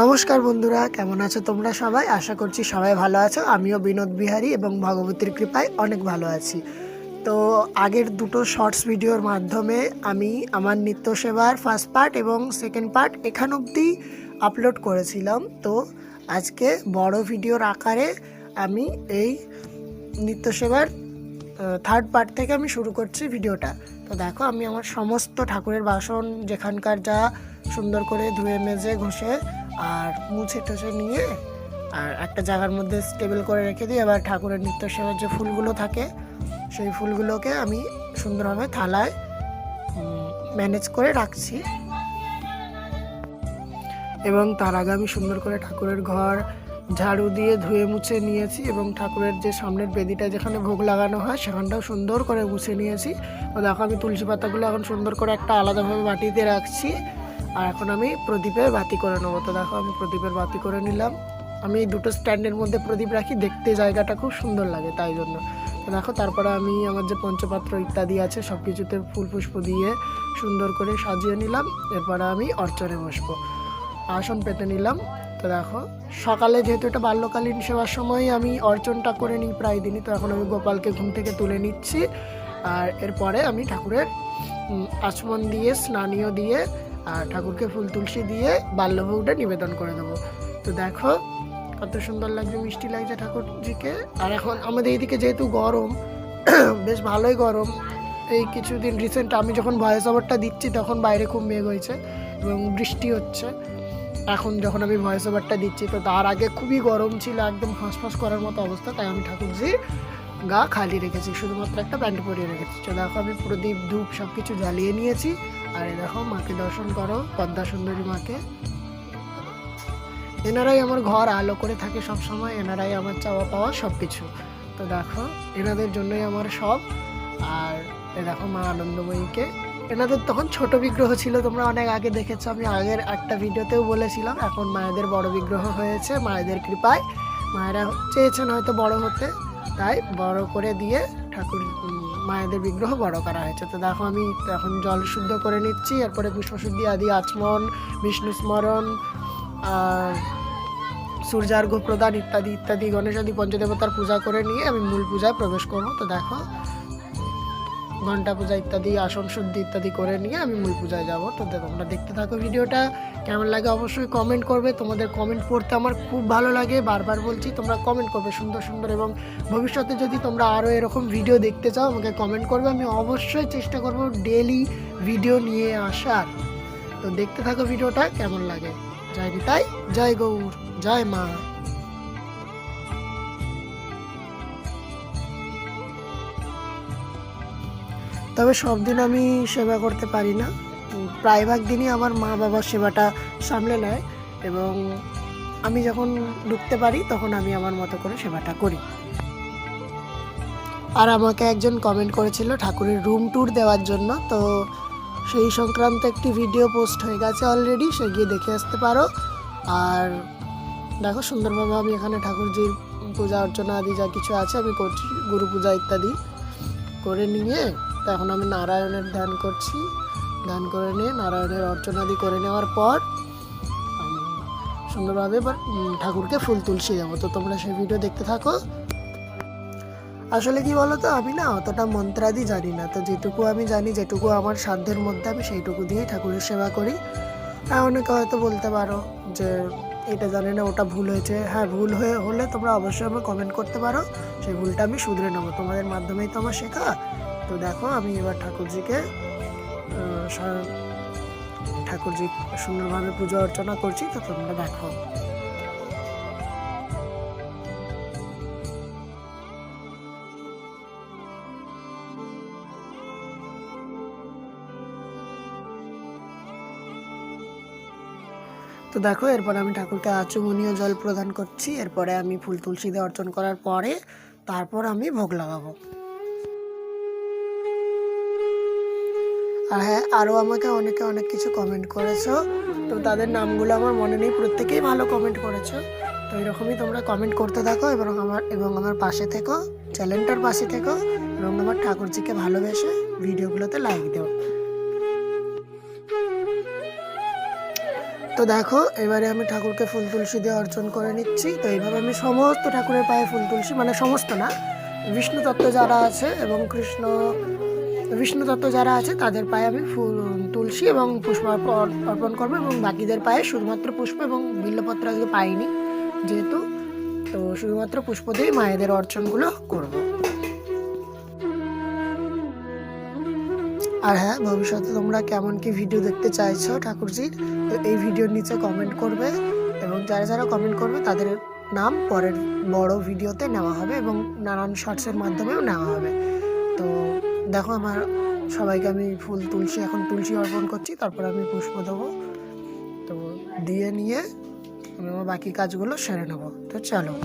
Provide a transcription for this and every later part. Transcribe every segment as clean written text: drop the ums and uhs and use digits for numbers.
নমস্কার বন্ধুরা, কেমন আছো তোমরা সবাই? আশা করছি সবাই ভালো আছো। আমিও বিনোদ বিহারী এবং ভগবতীর কৃপায় অনেক ভালো আছি। তো আগের দুটো শর্টস ভিডিওর মাধ্যমে আমি আমার নিত্য সেবার ফার্স্ট পার্ট এবং সেকেন্ড পার্ট এখান অবধি আপলোড করেছিলাম। তো আজকে বড় ভিডিওর আকারে আমি এই নিত্য সেবার থার্ড পার্ট থেকে আমি শুরু করছি ভিডিওটা। তো দেখো, আমি আমার সমস্ত ঠাকুরের বাসন যেখানকার যা সুন্দর করে ধুয়ে মেজে ঘষে আর মুছে টুছে নিয়ে আর একটা জায়গার মধ্যে স্টেবল করে রেখে দিই। এবার ঠাকুরের নিত্য সেবার যে ফুলগুলো থাকে সেই ফুলগুলোকে আমি সুন্দরভাবে থালায় ম্যানেজ করে রাখছি। এবং তার আগে আমি সুন্দর করে ঠাকুরের ঘর ঝাড়ু দিয়ে ধুয়ে মুছে নিয়েছি এবং ঠাকুরের যে সামনের বেদিটা যেখানে ভোগ লাগানো হয় সেখানটাও সুন্দর করে মুছে নিয়েছি। তো দেখো, আমি তুলসী পাতাগুলো এখন সুন্দর করে একটা আলাদাভাবে বাটিতে রাখছি। আর এখন আমি প্রদীপের বাতি করে নেবো। তো দেখো, আমি প্রদীপের বাতি করে নিলাম। আমি এই দুটো স্ট্যান্ডের মধ্যে প্রদীপ রাখি, দেখতে জায়গাটা খুব সুন্দর লাগে তাই জন্য। তো দেখো, তারপরে আমি আমার যে পঞ্চপাত্র ইত্যাদি আছে সব কিছুতে ফুল পুষ্প দিয়ে সুন্দর করে সাজিয়ে নিলাম। এরপরে আমি অর্চনে বসবো, আসন পেতে নিলাম। তো দেখো, সকালে যেহেতু এটা বাল্যকালীন সেবার সময় আমি অর্চনটা করে নিই প্রায় দিনই। তো এখন আমি গোপালকে ঘুম থেকে তুলে নিচ্ছি। আর এরপরে আমি ঠাকুরের আচমন দিয়ে স্নানীয় দিয়ে আর ঠাকুরকে ফুল তুলসী দিয়ে বাল্যভোগটা নিবেদন করে দেবো। তো দেখো কত সুন্দর লাগছে, মিষ্টি লাগছে ঠাকুরজিকে। আর এখন আমাদের এইদিকে যেহেতু গরম, বেশ ভালোই গরম। এই কিছুদিন রিসেন্ট আমি যখন ভয়েস ওভারটা দিচ্ছি তখন বাইরে খুব মেঘ হয়েছে এবং বৃষ্টি হচ্ছে। এখন যখন আমি ভয়েস ওভারটা দিচ্ছি তো তার আগে খুবই গরম ছিল, একদম হাঁসফাঁস করার মতো অবস্থা। তাই আমি ঠাকুরজির গা খালি রেখেছি, শুধুমাত্র একটা প্যান্ট পরিয়ে রেখেছি। তো দেখো, আমি প্রদীপ ধূপ সব কিছু জ্বালিয়ে নিয়েছি। আর এই দেখো, মাকে দর্শন করো, পদ্মা সুন্দরী মাকে। এনারাই আমার ঘর আলো করে থাকে সব সময়, এনারাই আমার চাওয়া পাওয়া সব কিছু। তো দেখো, এনাদের জন্যই আমার সব। আর এ দেখো মা আনন্দময়ীকে, এনাদের তখন ছোট বিগ্রহ ছিল, তোমরা অনেক আগে দেখেছো, আমি আগের একটা ভিডিওতেও বলেছিলাম। এখন মায়েদের বড় বিগ্রহ হয়েছে মায়েদের কৃপায়। মায়েরা চেয়েছেন হয়তো বড় হতে, তাই বড় করে দিয়ে ঠাকুর মায়েদের বিগ্রহ বড় করা হয়েছে। তো দেখো, আমি এখন জল শুদ্ধ করে নিচ্ছি। এরপরে পুষ্পশুদ্ধি আদি আচমন, বিষ্ণু স্মরণ আর সূর্যার্ঘ্য প্রদান ইত্যাদি ইত্যাদি গণেশ আদি পঞ্চদেবতার পূজা করে নিয়ে আমি মূল পূজায় প্রবেশ করবো। তো দেখো, ঘণ্টা পূজা ইত্যাদি আসন শুদ্ধি ইত্যাদি করে নিয়ে আমি মূল পূজায় যাবো। তো তোমরা দেখতে থাকো ভিডিওটা। কেমন লাগে অবশ্যই কমেন্ট করবে, তোমাদের কমেন্ট পড়তে আমার খুব ভালো লাগে। বারবার বলছি, তোমরা কমেন্ট করবে সুন্দর সুন্দর, এবং ভবিষ্যতে যদি তোমরা আরও এরকম ভিডিও দেখতে চাও আমাকে কমেন্ট করবে। আমি অবশ্যই চেষ্টা করব ডেইলি ভিডিও নিয়ে আসার। তো দেখতে থাকো ভিডিওটা, কেমন লাগে। জয় নিতাই, জয় গৌর, জয় মা। তবে সব দিন আমি সেবা করতে পারি না, প্রায়ভাগ দিনই আমার মা বাবার সেবাটা সামলে নেয় এবং আমি যখন ঢুকতে পারি তখন আমি আমার মতো করে সেবাটা করি। আর আমাকে একজন কমেন্ট করেছিল ঠাকুরের রুম ট্যুর দেওয়ার জন্য, তো সেই সংক্রান্ত একটি ভিডিও পোস্ট হয়ে গেছে অলরেডি, সে গিয়ে দেখে আসতে পারো। আর দেখো, সুন্দরভাবে আমি এখানে ঠাকুরজির পূজা অর্চনা আদি যা কিছু আছে আমি করছি, গুরু পূজা ইত্যাদি করে নিয়ে তো এখন আমি নারায়ণের ধ্যান করছি। ধ্যান করে নিয়ে নারায়ণের অর্চনাদি করে নেওয়ার পর আমি সুন্দরভাবে এবার ঠাকুরকে ফুল তুলসী দেবো। তো তোমরা সেই ভিডিও দেখতে থাকো। আসলে কি বলো তো, আমি না অতটা মন্ত্রাদি জানি না। তো যেটুকু আমি জানি, যেটুকু আমার সাধ্যের মধ্যে, আমি সেইটুকু দিয়েই ঠাকুরের সেবা করি। অনেকে হয়তো বলতে পারো যে এটা জানি না, ওটা ভুল হয়েছে। হ্যাঁ, ভুল হলে তোমরা অবশ্যই আমাকে কমেন্ট করতে পারো, সেই ভুলটা আমি শুধরে নেবো, তোমাদের মাধ্যমেই তো আমার শেখা। তো দেখো, আমি এবার ঠাকুরজিকে সুন্দরভাবে পুজো অর্চনা করছি। তো তোমরা দেখো। তো দেখো, এরপরে আমি ঠাকুরকে আচমনীয় জল প্রদান করছি। এরপরে আমি ফুল তুলসী দিয়ে অর্চন করার পরে তারপর আমি ভোগ লাগাবো। আর হ্যাঁ, আরও আমাকে অনেকে অনেক কিছু কমেন্ট করেছো, তো তাদের নামগুলো আমার মনে নেই, প্রত্যেকেই ভালো কমেন্ট করেছো। তো এরকমই তোমরা কমেন্ট করতে থাকো এবং আমার পাশে থেকো, চ্যানেলটার পাশে থেকো, এবং আমার ঠাকুরজিকে ভালোবেসে ভিডিওগুলোতে লাইক দেও। তো দেখো এবারে আমি ঠাকুরকে ফুল তুলসী দিয়ে অর্চন করে নিচ্ছি। তো এইভাবে আমি সমস্ত ঠাকুরের পায়ে ফুল তুলসী, মানে সমস্ত না, বিষ্ণু তত্ত্ব যারা আছে এবং বিষ্ণু তত্ত্ব যারা আছে তাদের পায়ে আমি ফুল তুলসী এবং পুষ্প অর্পণ করবো, এবং বাকিদের পায়ে শুধুমাত্র পুষ্প এবং বিল্লপত্র আজকে পাইনি যেহেতু, তো শুধুমাত্র পুষ্প দিয়ে মায়েদের অর্চনগুলো করব। আর হ্যাঁ, ভবিষ্যতে তোমরা কেমন কি ভিডিও দেখতে চাইছো ঠাকুরজির, তো এই ভিডিওর নিচে কমেন্ট করবে, এবং যারা যারা কমেন্ট করবে তাদের নাম পরের বড় ভিডিওতে নেওয়া হবে এবং নানান শর্টসের মাধ্যমেও নেওয়া হবে। তো দেখো আমার সবাইকে আমি ফুল তুলসী, এখন তুলসী অর্পণ করছি, তারপর আমি পুষ্প দেবো। তো দিয়ে নিয়ে আমি আমার বাকি কাজগুলো সেরে নেবো। তো চলো।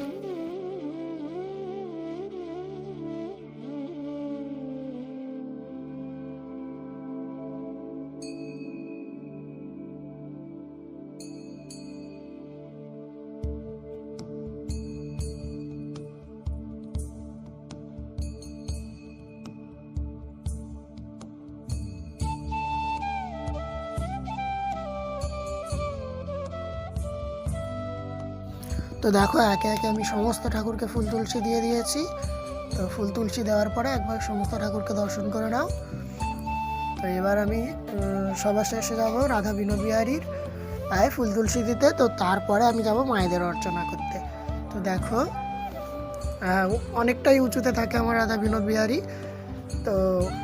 তো দেখো একে একে আমি সমস্ত ঠাকুরকে ফুল তুলসী দিয়ে দিয়েছি। তো ফুল তুলসী দেওয়ার পরে একবার সমস্ত ঠাকুরকে দর্শন করে নাও। তো এবার আমি সবার শেষে যাবো রাধা বিনোদ বিহারীর পায়ে ফুল তুলসী দিতে। তো তারপরে আমি যাব মায়েদের অর্চনা করতে। তো দেখো অনেকটাই উঁচুতে থাকে আমার রাধা বিনোদ বিহারী, তো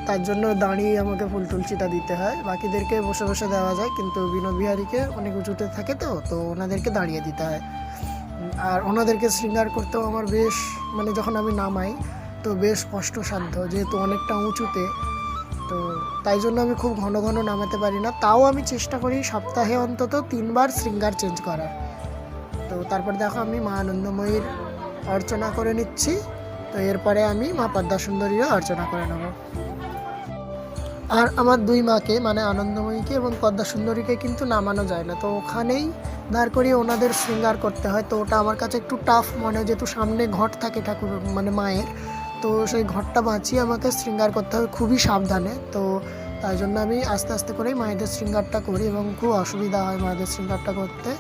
তার জন্য দাঁড়িয়ে আমাকে ফুল তুলসীটা দিতে হয়। বাকিদেরকে বসে বসে দেওয়া যায়, কিন্তু বিনোদ বিহারীকে অনেক উঁচুতে থাকে, তো ওনাদেরকে দাঁড়িয়ে দিতে হয়। আর ওনাদেরকে শৃঙ্গার করতেও আমার বেশ, মানে যখন আমি নামাই তো বেশ কষ্টসাধ্য, যেহেতু অনেকটা উঁচুতে, তো তাই জন্য আমি খুব ঘন ঘন নামাতে পারি না। তাও আমি চেষ্টা করি সপ্তাহে অন্তত 3 বার শৃঙ্গার চেঞ্জ করার। তো তারপর দেখো আমি মা আনন্দময়ীর অর্চনা করে নিচ্ছি। তো এরপরে আমি মা পদ্মা সুন্দরীরও অর্চনা করে নেব। আর আমার 2 মাকে, মানে আনন্দময়ীকে এবং পদ্মা সুন্দরীকে কিন্তু নামানো যায় না, তো ওখানেই দাঁড় করিয়ে ওনাদের শৃঙ্গার করতে হয়। তো ওটা আমার কাছে একটু টাফ মনে হয়, যেহেতু সামনে ঘট থাকে ঠাকুর, মানে মায়ের, তো সেই ঘরটা বাঁচিয়ে আমাকে শৃঙ্গার করতে হবে খুবই সাবধানে। তো তাই জন্য আমি আস্তে আস্তে করেই মায়েদের শৃঙ্গারটা করি, এবং খুব অসুবিধা হয় মায়েদের শৃঙ্গারটা করতে।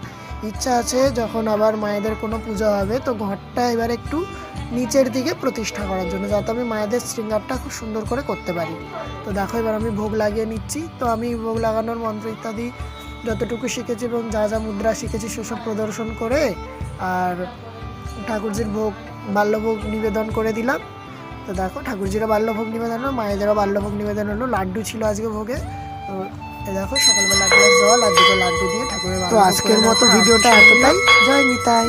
ইচ্ছা আছে যখন আবার মায়েদের কোনো পুজো হবে তো ঘরটা এবার একটু নিচের দিকে প্রতিষ্ঠা করার জন্য, যাতে আমি মায়েদের শৃঙ্গারটা খুব সুন্দর করে করতে পারি। তো দেখো এবার আমি ভোগ লাগিয়ে নিচ্ছি। তো আমি ভোগ লাগানোর মন্ত্র ইত্যাদি যতটুকু শিখেছি এবং যা যা মুদ্রা শিখেছি সেসব প্রদর্শন করে আর ঠাকুরজির বাল্যভোগ নিবেদন করে দিলাম। তো দেখো ঠাকুরজিরও বাল্যভোগ নিবেদন হলো, মায়েদেরও বাল্যভোগ নিবেদন হলো। লাড্ডু ছিল আজকে ভোগে। তো দেখো সকালবেলা গ্লাস জল আর 2টো লাড্ডু দিয়ে ঠাকুরের। তো আজকের মতো ভিডিওটা এতটাই। জয় নিতাই।